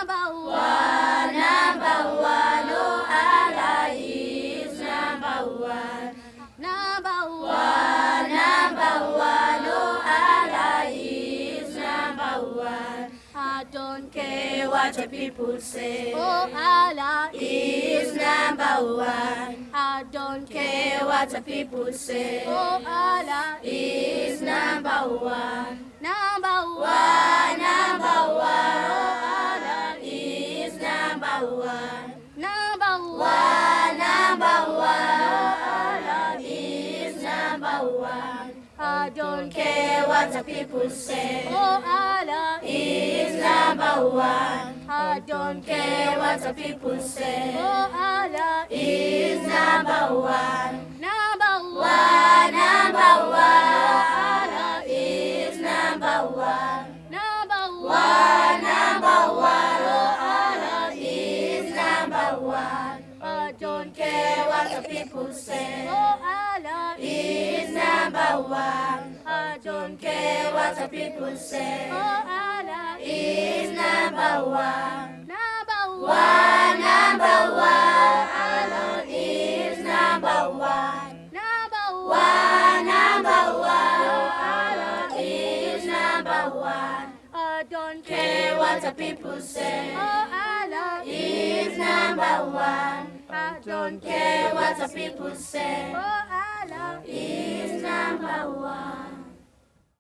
number one, oh Allah is number one. Number one, oh Allah is number one. I don't care what the people say. Oh Allah is number one. I don't care what the people say. Oh Allah is number one. Number one, oh Allah is number one. Number one, oh Allah is number one. I don't care what the people say. Oh Allah is number one. I don't care what the people say. Oh Allah is number one. Number one, oh Allah is number one. Number one, oh Allah is number one. I don't care what the people say. Oh Allah is number one. I don't care what the people say. Oh Allah is number one. Number one, Allah is number one. Number one, Allah is number one. I don't care what the people say. Oh Allah is number one. I don't care what the people say. Oh Allah is number one.